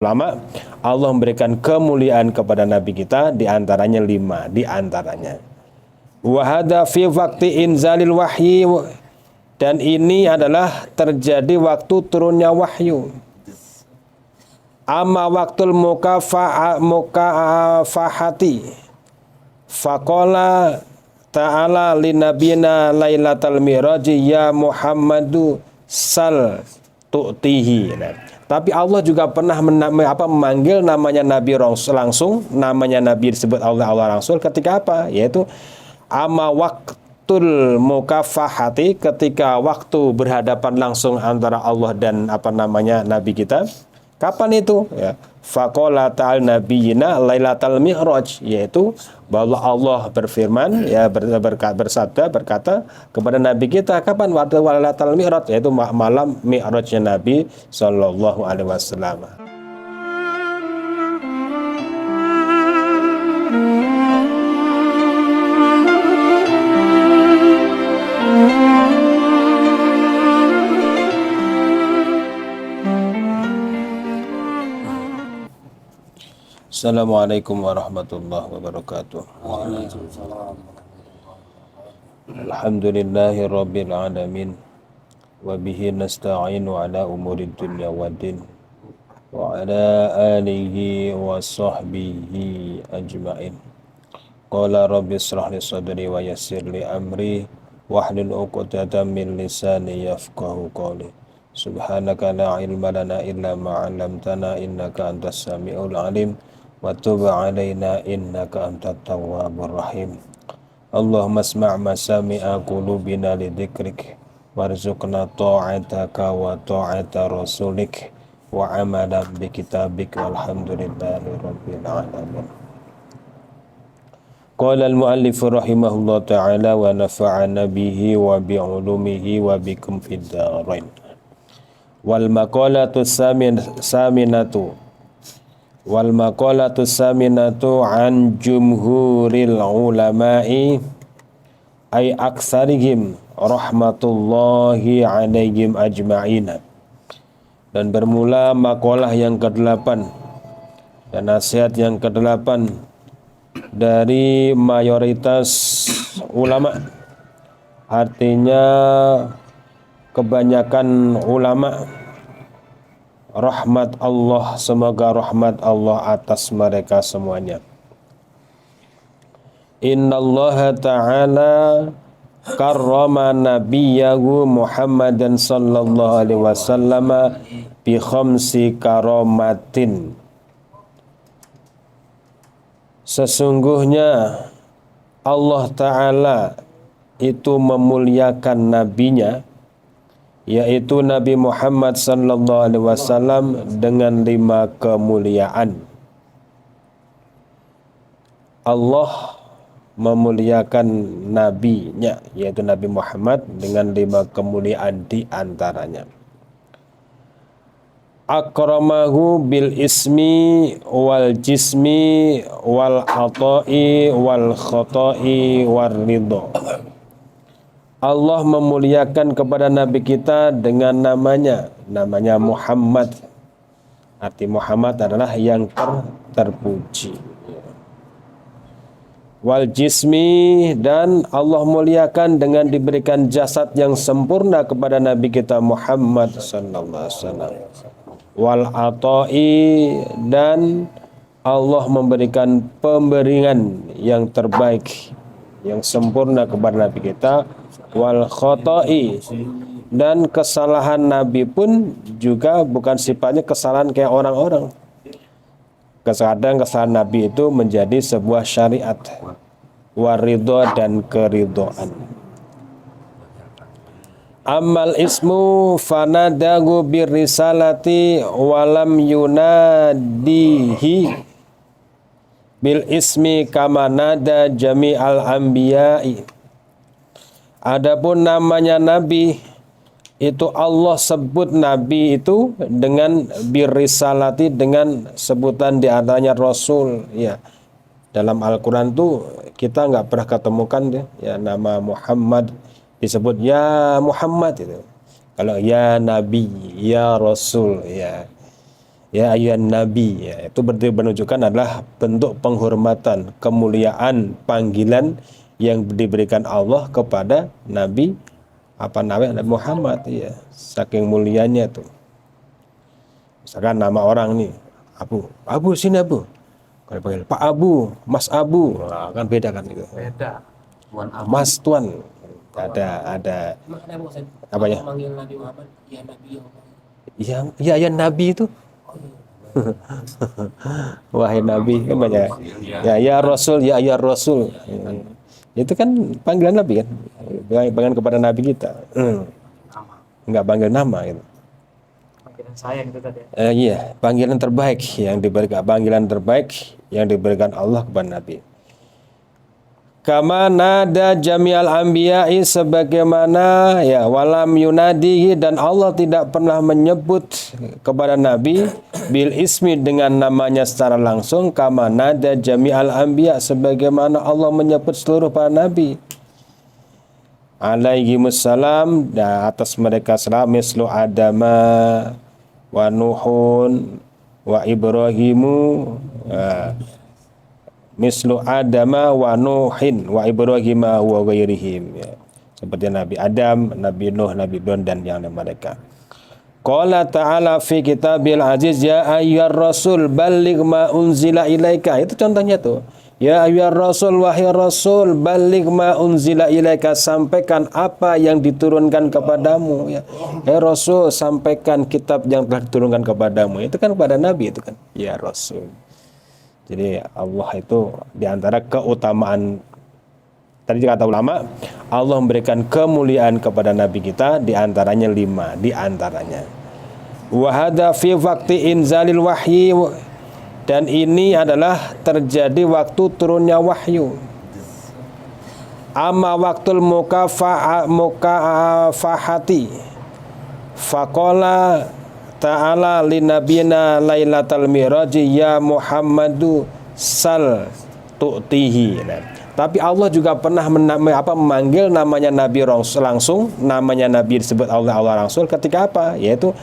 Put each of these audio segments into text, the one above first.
ulama, Allah memberikan kemuliaan kepada Nabi kita, di antaranya 5, di antaranya. Wa hadza fi waqti inzalil wahyi, dan ini adalah terjadi waktu turunnya wahyu. Amma waktul mukafahati faqala ta'ala linabiyina lailatal mi'raji ya Muhammadu sal tu'tihi. Tapi Allah juga pernah memanggil namanya Nabi langsung, namanya Nabi disebut Allah langsung ketika apa? Yaitu ama waktul mukafahati, ketika waktu berhadapan langsung antara Allah dan Nabi kita. Kapan itu? Ya. Faqala ta'al nabiyina lailatal mi'raj, yaitu bahwa Allah berfirman, ya, berkata kepada Nabi kita kapan waktu lailatul mi'raj, yaitu malam mi'rajnya Nabi sallallahu alaihi wasallam. Assalamualaikum warahmatullahi wabarakatuh. Alhamdulillahi rabbil alamin, wa bihi nasta'inu ala umuri dunya waddin, wa ala alihi wa sahbihi ajma'in. Qala rabbi israh li sadri wa yassir li amri wahlul 'uqdatam min lisani yafqahu qawli. Subhanaka la ilma lana illa ma 'allamtana innaka antas samiul alim wa tub alaina innaka antat tawwabur rahim. Allahumma asma' ma sami'a qulubina li dzikrik warzuqna ta'ataka wa ta'ata rasulik wa amalan bi kitabik walhamdulillahi rabbil alamin. Qala al-muallif rahimahullah ta'ala wa nafa'ana bihi wa bi ulumihi wa bikum fid dharain. Wal maqalatu saminatu an jumhuril ulama'i ay aksarihim rahmatullahi alaihim ajma'ina. Dan bermula makalah yang ke-8 dan nasihat yang ke-8 dari mayoritas ulama, artinya kebanyakan ulama, rahmat Allah, semoga rahmat Allah atas mereka semuanya. Innallaha ta'ala karrama nabiyahu Muhammadan sallallahu alaihi wasallam bi khamsi karamatin. Sesungguhnya Allah Ta'ala itu memuliakan nabinya, yaitu Nabi Muhammad sallallahu alaihi wasallam dengan 5 kemuliaan. Allah memuliakan nabinya, yaitu Nabi Muhammad dengan 5 kemuliaan di antaranya. Akramahu bil ismi wal jismi wal ata'i wal khata'i war ridha. Allah memuliakan kepada Nabi kita dengan namanya Muhammad. Arti Muhammad adalah yang terpuji. Wal jismi, dan Allah muliakan dengan diberikan jasad yang sempurna kepada Nabi kita Muhammad sallallahu alaihi wasallam. Wal ata'i, dan Allah memberikan pemberian yang terbaik, yang sempurna kepada Nabi kita. Wal khoto'i, dan kesalahan Nabi pun juga bukan sifatnya kesalahan kayak orang-orang. Kadang kesalahan Nabi itu menjadi sebuah syariat. Waridho, dan keridhaan. Amal ismu fanadagu birrisalati walam yunadihi bil ismi kama nada jami'al anbiya'i. Adapun namanya Nabi itu Allah sebut Nabi itu dengan birrisalati, dengan sebutan di antaranya Rasul. Ya, dalam Al-Quran tuh kita nggak pernah ketemukan ya nama Muhammad disebut ya Muhammad itu. Kalau ya Nabi, ya Rasul, ya ya ayuhan nabi, ya, itu berarti menunjukkan adalah bentuk penghormatan, kemuliaan, panggilan yang diberikan Allah kepada Nabi Nabi Muhammad, ya, saking mulianya tuh. Misalkan nama orang nih Abu sini Abu, kalau panggil Pak Abu, Mas Abu, nah, kan beda kan itu. Beda. Tuan Abu. Mas Tuan, ada apa ya? Manggil Nabi Muhammad, ya Nabi ya Nabi itu. Wahai Nabi kan banyak. Ya Rasul, ya Rasul. Itu kan panggilan Nabi kan, panggilan kepada Nabi kita. Enggak panggil nama gitu. Panggilan sayang itu tadi. Iya, panggilan terbaik yang diberikan Allah kepada Nabi. Kama nada jami'al anbiya'i, sebagaimana ya walam yunadihi, dan Allah tidak pernah menyebut kepada Nabi bil ismi dengan namanya secara langsung, kama nada jami'al anbiya, sebagaimana Allah menyebut seluruh para nabi alaihimussalam, dan atas mereka salam, mislu Adama wa Nuhun wa Ibrahimu, mislu Adama wa Nuhin wa Ibrahim wa ghairihim, ya. Seperti Nabi Adam, Nabi Nuh, Nabi Ibrahim, dan yang lain mereka. Qala ta'ala fi kitabil aziz, ya ayyuhar rasul balligh ma unzila ilaika. Itu contohnya tuh. Ya ayyuhar rasul, wahai rasul, balligh ma unzila ilaika, sampaikan apa yang diturunkan kepadamu, ya. Rasul, sampaikan kitab yang telah diturunkan kepadamu. Itu kan kepada Nabi itu kan. Ya Rasul. Jadi Allah itu diantara keutamaan, tadi kata ulama, Allah memberikan kemuliaan kepada Nabi kita, diantaranya 5, diantaranya. Wahada fi waqti inzalil wahyi, dan ini adalah terjadi waktu turunnya wahyu. Amma waktul mukafahati, faqala ta'ala linabiyina lailatal mi'raji ya Muhammadu sal tu'tihi. Nah, tapi Allah juga pernah memanggil namanya Nabi langsung, namanya Nabi disebut Allah langsung ketika apa? Yaitu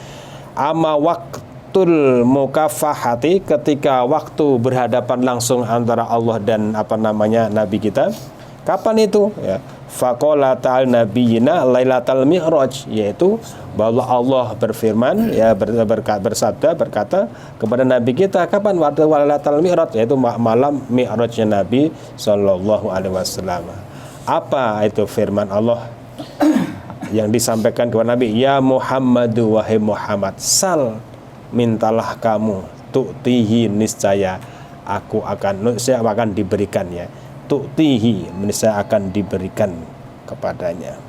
ama waktul mukafahati, ketika waktu berhadapan langsung antara Allah dan Nabi kita. Kapan itu? Ya. Faqala ta'al nabiyina lailatal mi'raj, yaitu bahwa Allah berfirman, ya, berkata kepada Nabi kita kapan waktu lailatul mi'raj, yaitu malam mi'rajnya Nabi sallallahu alaihi wasallam. Apa itu firman Allah yang disampaikan kepada Nabi? Ya Muhammadu, wahai Muhammad, sal, mintalah kamu, tu'tihi, niscaya saya akan diberikan, ya. Tu'tihi, saya akan diberikan kepadanya.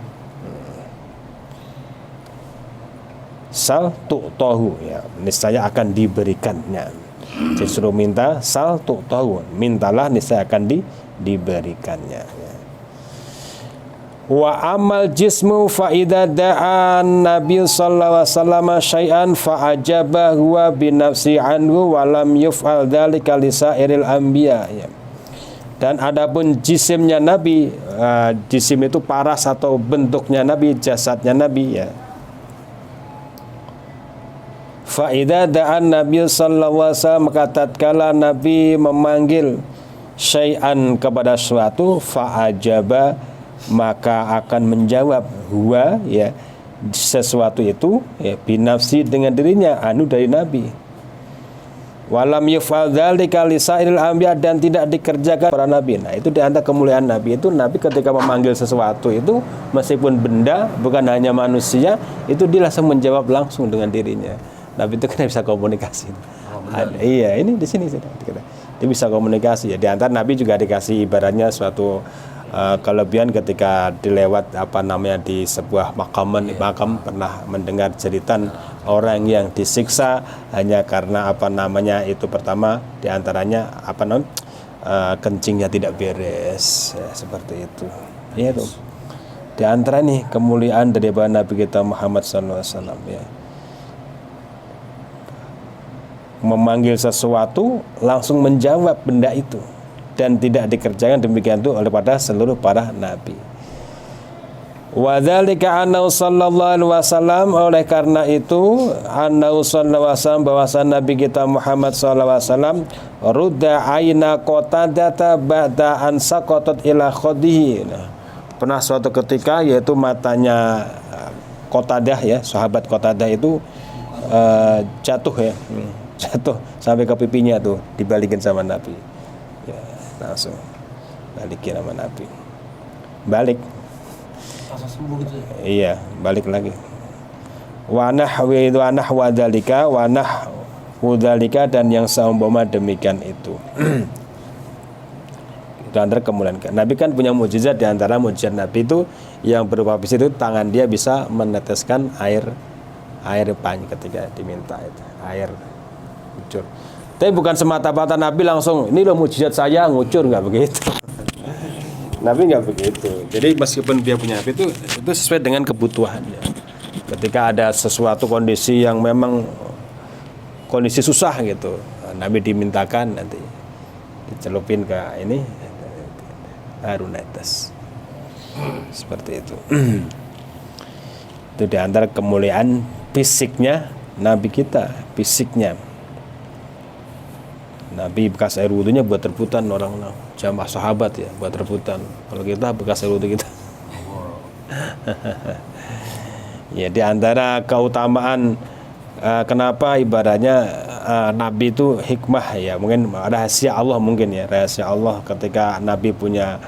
Sal tu'tahu, ya, niscaya akan diberikannya. Jadi suruh minta, sal tu'tahu, mintalah niscaya akan diberikannya, ya. Wa amal jismu fa idza da'a Nabi sallallahu alaihi wasallam syai'an fa ajaba huwa bi nafsi anhu wa lam yuf'al dzalika li sairil anbiya, ya. Dan adapun jisimnya Nabi, jisim itu paras atau bentuknya Nabi, jasadnya Nabi, ya. Fa idza da'an Nabi sallallahu alaihi wasallam, maka tatkala Nabi memanggil syai'an kepada suatu, fa ajaba, maka akan menjawab huwa, ya, sesuatu itu, ya, binafsi, dengan dirinya, dari Nabi. Walam yuf'al dzalika li sairil anbiya, dan tidak dikerjakan para nabi. Nah, itu di antara kemuliaan Nabi itu, Nabi ketika memanggil sesuatu itu, meskipun benda, bukan hanya manusia, itu dia langsung menjawab langsung dengan dirinya. Nabi itu kan bisa komunikasi. Iya, ini di sini dia bisa komunikasi, ya. Di antara Nabi juga dikasih ibaratnya suatu kelebihan ketika dilewat di sebuah makam pernah mendengar cerita orang yang disiksa hanya karena itu pertama diantaranya kencingnya tidak beres, ya, seperti itu, ya. Itu di antara nih kemuliaan daripada Nabi kita Muhammad SAW, ya, memanggil sesuatu langsung menjawab benda itu, dan tidak dikerjakan demikian itu oleh pada seluruh para nabi. Wa dzalika annahu sallallahu alaihi wasallam, oleh karena itu annahu sallallahu alaihi wasallam, bahwasanya Nabi kita Muhammad sallallahu alaihi wasallam rudda aina Qatadah ba'da an saqatat ila khodihi. Nah, pernah suatu ketika yaitu matanya Qatadah ya, sahabat Qatadah itu jatuh ya, jatuh sampai ke pipinya tuh, dibalikin sama Nabi. Ya, langsung balikin sama Nabi. Balik. Langsung sembuh gitu. Iya, balik lagi. Wa nahwa dzalika dan yang seumpama demikian itu. Itu antara kemuliaan. Nabi kan punya mukjizat, di antara mukjizat Nabi itu yang berupa besi itu tangan dia bisa meneteskan air banyu ketika diminta itu, air ngucur. Tapi bukan semata-mata Nabi langsung ini loh mukjizat saya ngucur, nggak begitu. Nabi nggak begitu. Jadi meskipun dia punya api itu sesuai dengan kebutuhannya. Ketika ada sesuatu kondisi yang memang kondisi susah gitu, Nabi dimintakan nanti dicelupin ke ini baru netes. Seperti itu. Itu di antara kemuliaan fisiknya Nabi kita, fisiknya. Nabi bekas air wudunya buat rebutan orang jamaah sahabat ya, buat rebutan. Kalau kita bekas air wudu kita. Ya, di antara keutamaan kenapa ibaratnya Nabi itu hikmah ya, mungkin rahasia Allah mungkin ya, rahasia Allah ketika Nabi punya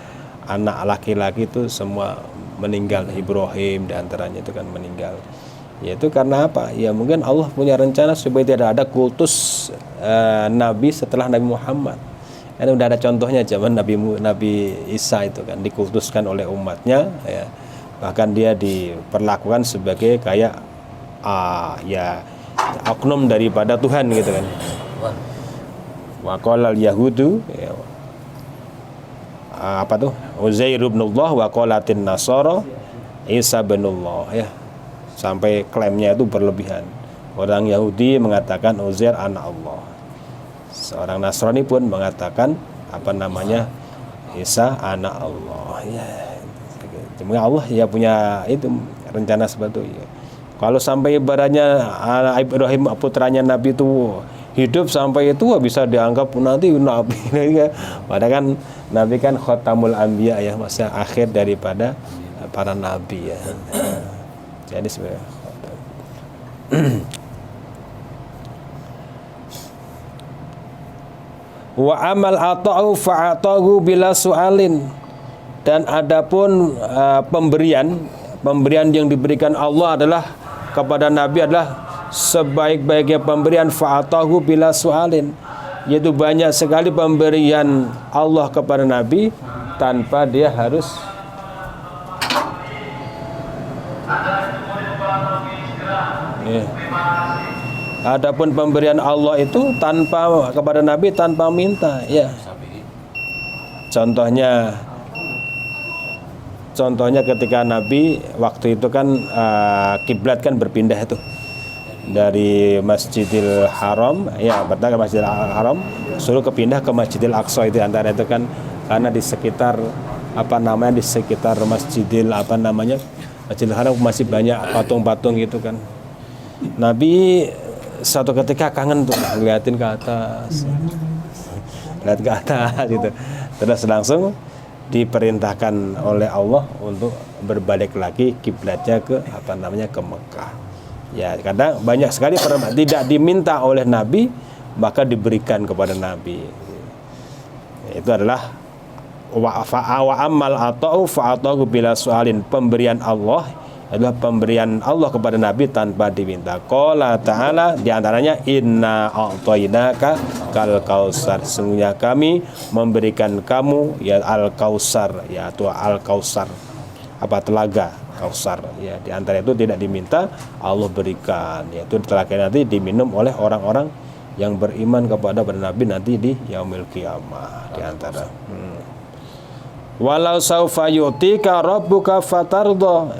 anak laki-laki itu semua meninggal, Ibrahim di antaranya itu kan meninggal. Yaitu karena apa? Ya mungkin Allah punya rencana supaya tidak ada kultus Nabi setelah Nabi Muhammad. Karena udah ada contohnya zaman Nabi Isa itu kan dikultuskan oleh umatnya ya. Bahkan dia diperlakukan sebagai kayak ya oknum daripada Tuhan gitu kan. Wa qala al-yahudu ya, apa tuh? Uzair ibnullah wa qalatin nasara Isa ibnullah ya. Sampai klaimnya itu berlebihan. Orang Yahudi mengatakan Uzair anak Allah. Seorang Nasrani pun mengatakan apa namanya Isa anak Allah. Ya, cuma Allah ya punya itu rencana seperti itu. Kalau sampai ibaratnya Ibrahim putranya Nabi itu hidup sampai itu bisa dianggap nanti Nabi. Padahal kan Nabi kan khatamul anbiya ya, masa akhir daripada para nabi ya. Jadi sebenarnya wa amal ata'u fa'atahu bila su'alin, dan adapun pemberian yang diberikan Allah adalah kepada Nabi adalah sebaik-baiknya pemberian fa'atahu bila su'alin, yaitu banyak sekali pemberian Allah kepada Nabi tanpa dia harus adapun pemberian Allah itu tanpa kepada Nabi tanpa minta ya. Contohnya ketika Nabi waktu itu kan kiblat kan berpindah itu dari Masjidil Haram ya, pertama ke Masjidil Haram suruh kepindah ke Masjidil Aqsa, itu antara itu kan karena di sekitar di sekitar Masjidil Masjidil Haram masih banyak patung-patung gitu kan. Nabi suatu ketika kangen tuh ngeliatin ke atas, gitu. Terus langsung diperintahkan oleh Allah untuk berbalik lagi kiblatnya ke ke Mekah. Ya, kadang banyak sekali tidak diminta oleh Nabi maka diberikan kepada Nabi. Itu adalah wa amal atau fa'atahu bila su'alin, pemberian Allah adalah pemberian Allah kepada Nabi tanpa diminta. Qala ta'ala di antaranya inna a'tainaka kal kausar, sesungguhnya kami memberikan kamu ya al kausar, yaitu al kausar telaga kausar ya, di antara itu tidak diminta Allah berikan, yaitu telaga nanti diminum oleh orang-orang yang beriman kepada Nabi nanti di yaumil qiyamah di antara. Walau saufa yu'tika rabbuka fatardo,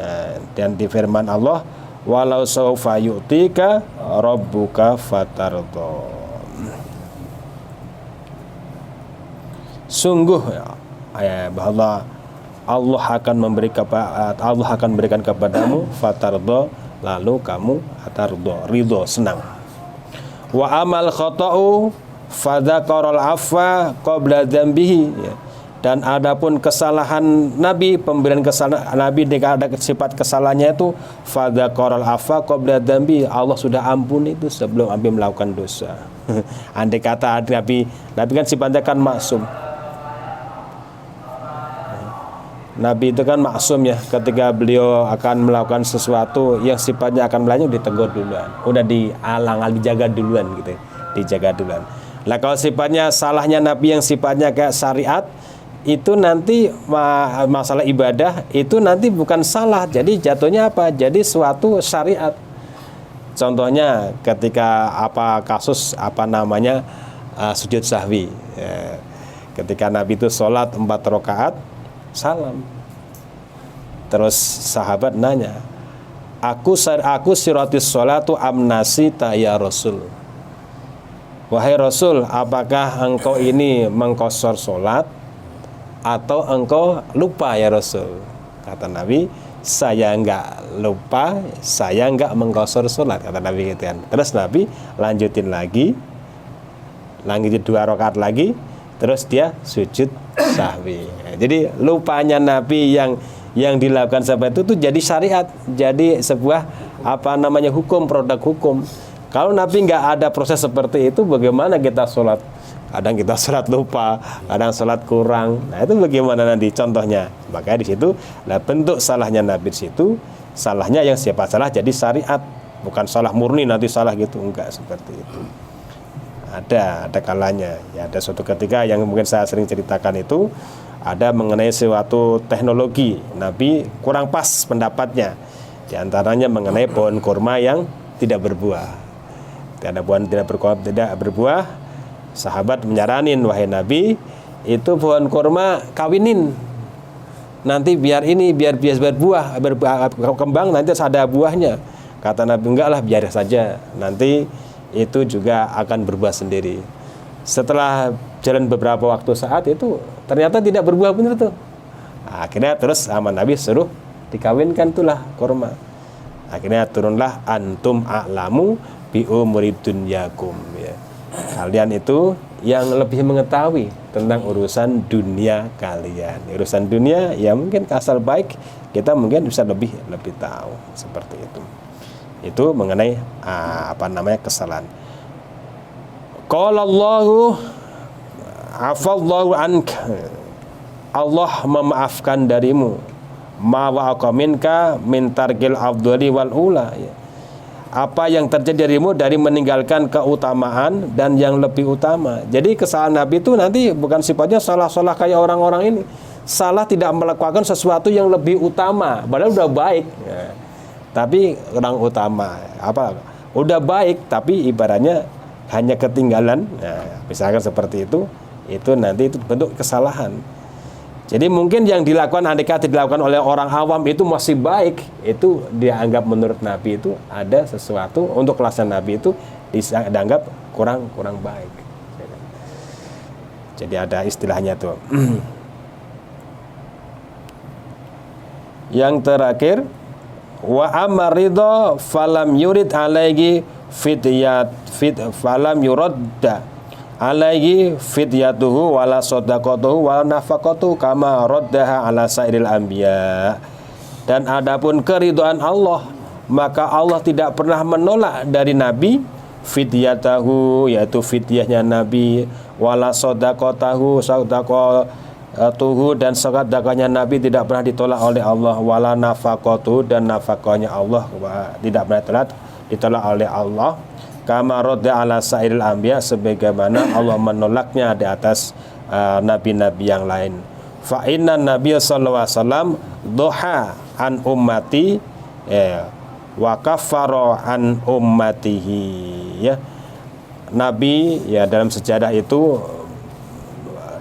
dan di firman Allah walau saufa yu'tika rabbuka fatardo, sungguh ya bahwa Allah akan berikan kepadamu fatardo, lalu kamu ridho, senang. Wa amal khata'u fadzakarul afwa qabla dzambihi, ya. Dan adapun kesalahan Nabi, pemberian kesalahan Nabi jika ada sifat kesalahannya itu fadzakarul afwa qabla dzambi, Allah sudah ampuni itu sebelum Nabi melakukan dosa. Andai kata Nabi kan sifatnya kan maksum. Nabi itu kan maksum ya, ketika beliau akan melakukan sesuatu yang sifatnya akan melanjut ditegur duluan, udah dijaga duluan gitu, dijaga duluan. Lah kalau sifatnya salahnya Nabi yang sifatnya kayak syariat, itu nanti masalah ibadah itu nanti bukan salah, jadi jatuhnya apa? Jadi suatu syariat. Contohnya ketika kasus sujud sahwi, ya. Ketika Nabi itu sholat 4 rakaat salam, terus sahabat nanya, aku siratis sholatu amnasita ya Rasul, wahai Rasul, apakah engkau ini mengqashar sholat atau engkau lupa ya Rasul? Kata Nabi, saya enggak lupa, saya enggak mengqashar sholat, kata Nabi gitu kan. Terus Nabi lanjutin 2 rakaat lagi, terus dia sujud sahwi. Jadi lupanya Nabi yang dilakukan seperti itu tuh jadi syariat, jadi sebuah hukum, produk hukum. Kalau Nabi nggak ada proses seperti itu, bagaimana kita sholat? Kadang kita sholat lupa, kadang sholat kurang. Nah itu bagaimana nanti contohnya? Makanya di situ bentuk salahnya Nabi di situ, salahnya yang siapa salah jadi syariat, bukan salah murni nanti salah gitu, enggak seperti itu. Ada kalanya ya, ada suatu ketika yang mungkin saya sering ceritakan itu ada mengenai suatu teknologi Nabi kurang pas pendapatnya, di antaranya mengenai pohon kurma yang tidak berbuah. Tidak berbuah, sahabat menyaranin, wahai Nabi, itu pohon kurma kawinin, nanti biar berbuah, berkembang, nanti ada buahnya. Kata Nabi, enggak lah, biar saja, nanti itu juga akan berbuah sendiri. Setelah jalan beberapa waktu saat itu ternyata tidak berbuah benar tuh. Akhirnya terus sama Nabi suruh dikawinkan tulah kurma. Akhirnya turunlah antum a'lamu bi umuri dunyakum, ya. Kalian itu yang lebih mengetahui tentang urusan dunia kalian. Urusan dunia ya mungkin asal baik kita mungkin bisa lebih tahu seperti itu. Itu mengenai kesalahan. Qala Allahu afallahu anka, Allah memaafkan darimu ma wa'aqa minka min tarkil afdhali wal ula, ya. Apa yang terjadi darimu dari meninggalkan keutamaan dan yang lebih utama. Jadi kesalahan Nabi itu nanti bukan sifatnya salah-salah kayak orang-orang ini. Salah tidak melakukan sesuatu yang lebih utama, padahal udah baik, ya. Tapi kurang utama, udah baik tapi ibaratnya hanya ketinggalan. Nah, misalkan seperti itu nanti itu bentuk kesalahan. Jadi mungkin yang dilakukan dilakukan oleh orang awam itu masih baik, itu dianggap menurut Nabi itu ada sesuatu, untuk kelasnya Nabi itu dianggap kurang baik. Jadi ada istilahnya tuh. Yang terakhir, wa amaridho falam yurid alaihi falam yuradda alaihi fidyatuhu wala sodaqatuhu wala nafaqatuhu kama raddaha ala sairil anbiya. Dan adapun keridhaan Allah, maka Allah tidak pernah menolak dari Nabi fidyatahu, yaitu fidyahnya Nabi, wala sodaqatahu, tuhu, dan sedekahnya Nabi tidak pernah ditolak oleh Allah, wala nafaqatuhu, dan nafkahnya Allah tidak pernah ditolak oleh Allah, kama radda ala sairil anbiya, sebagaimana Allah menolaknya di atas nabi-nabi yang lain. Fa inna Nabiy sallallahu alaihi wasallam duha an ummati wa kaffara an ummatihi, ya. Nabi ya dalam sejarah itu,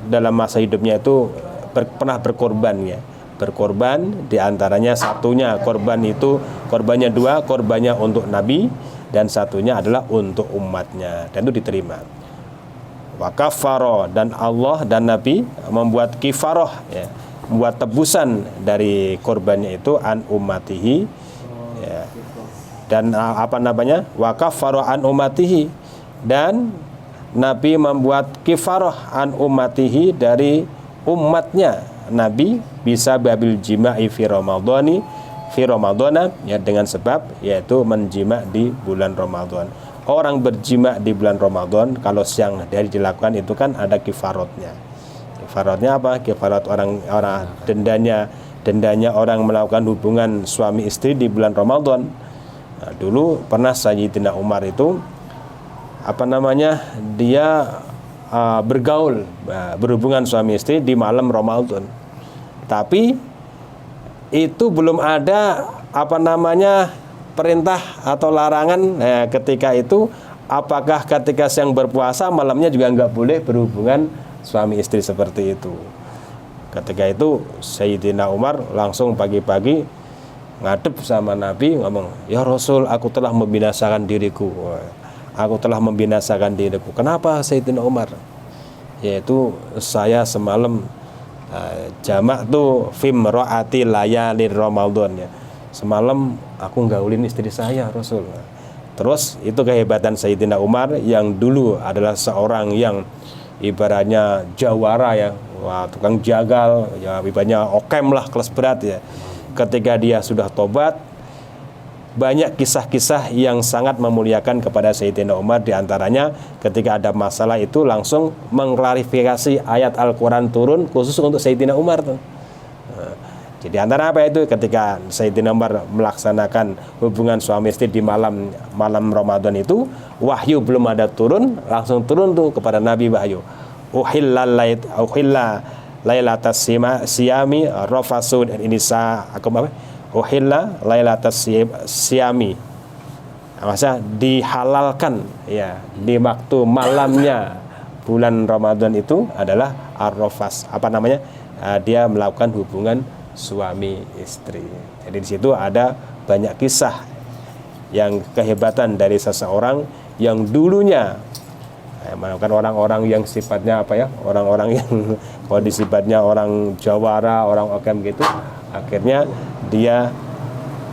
dalam masa hidupnya itu pernah berkorban, ya. Berkorban, diantaranya satunya korban itu, korbannya 2, korbannya untuk Nabi, dan satunya adalah untuk umatnya, dan itu diterima. Wa kafaro, dan Allah dan Nabi membuat kifaroh, ya. buat tebusan dari korbannya itu an ummatihi, ya. Dan wa kaffara an ummatihi, dan Nabi membuat kifarah an ummatihi dari umatnya Nabi bisa babil jima'i fi Ramadana, ya, dengan sebab yaitu menjima di bulan Ramadan. Orang berjima di bulan Ramadan kalau siang hari dilakukan itu kan ada kifaratnya. Kifaratnya apa? Kifarat orang dendanya orang melakukan hubungan suami istri di bulan Ramadan. Nah, dulu pernah Sayyidina Umar itu dia bergaul, berhubungan suami istri di malam Ramadan. Tapi itu belum ada perintah atau larangan ketika itu, apakah ketika siang berpuasa malamnya juga nggak boleh berhubungan suami istri seperti itu. Ketika itu Sayyidina Umar langsung pagi-pagi ngadep sama Nabi ngomong, "Ya Rasul, aku telah membinasakan diriku. Aku telah membinasakan diriku." Kenapa Sayyidina Umar? Yaitu saya semalam jamak tuh fim ro'ati layalir Ramadan, ya. Semalam aku gaulin istri saya, Rasul. Terus itu kehebatan Sayyidina Umar yang dulu adalah seorang yang ibaratnya jawara, ya. Wah, tukang jagal, ya, ibaratnya okem lah, kelas berat, ya. Ketika dia sudah tobat, banyak kisah-kisah yang sangat memuliakan kepada Sayyidina Umar. Di antaranya ketika ada masalah itu langsung mengklarifikasi ayat Al-Quran turun khusus untuk Sayyidina Umar tuh. Jadi antara apa itu, ketika Sayyidina Umar melaksanakan hubungan suami istri di malam Ramadan itu, wahyu belum ada turun, langsung turun tuh kepada Nabi wahyu. Uhilla lailatas siyami rafasun inisa uhilla lailatas siyami, maksudnya dihalalkan, ya, di waktu malamnya bulan Ramadan itu adalah ar-rafas, dia melakukan hubungan suami istri. Jadi di situ ada banyak kisah yang kehebatan dari seseorang yang dulunya melakukan orang-orang yang sifatnya orang-orang yang kalau sifatnya orang jawara, orang okem gitu, akhirnya dia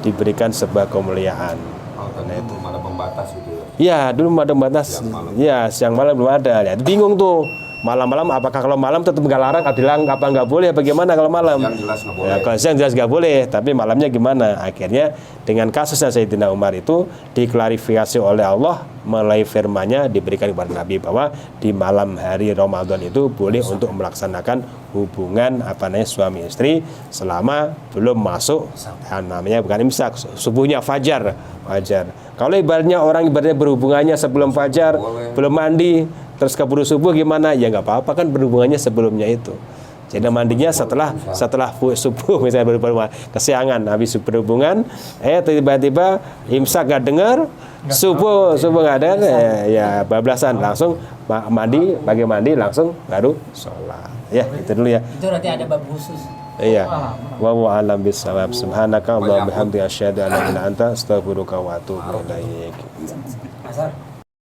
diberikan sebuah kemuliaan. Nah, itu belum ada pembatas itu, ya? Ya, dulu belum ada pembatas. Ya, siang malam belum ada. Ya, bingung tuh. Malam-malam, apakah kalau malam tetap nggak larang? Apa nggak boleh? Bagaimana kalau malam? Yang jelas nggak boleh. Ya, kalau siang jelas nggak boleh. Tapi malamnya gimana? Akhirnya dengan kasusnya Sayyidina Umar itu diklarifikasi oleh Allah melalui firman-Nya, diberikan kepada Nabi bahwa di malam hari Ramadan itu boleh untuk melaksanakan hubungan suami istri selama belum masuk namanya bukan imsak, subuhnya fajar. Kalau ibaratnya orang berhubungannya sebelum fajar, belum mandi, terus keburu subuh gimana? Ya nggak apa-apa, kan berhubungannya sebelumnya itu. Jadi mandinya setelah subuh, misalnya baru kesiangan habis berhubungan, tiba-tiba imsak nggak dengar, subuh nggak ada, ya bablasan langsung pakai mandi langsung baru sholat. Ya, itu dulu ya. Itu berarti ada bab khusus. Iya. Wa a'lam bissawab. Subhanaka Allahumma bihamdika asyhadu an la ilaha illa anta astaghfiruka wa atubu ilaik.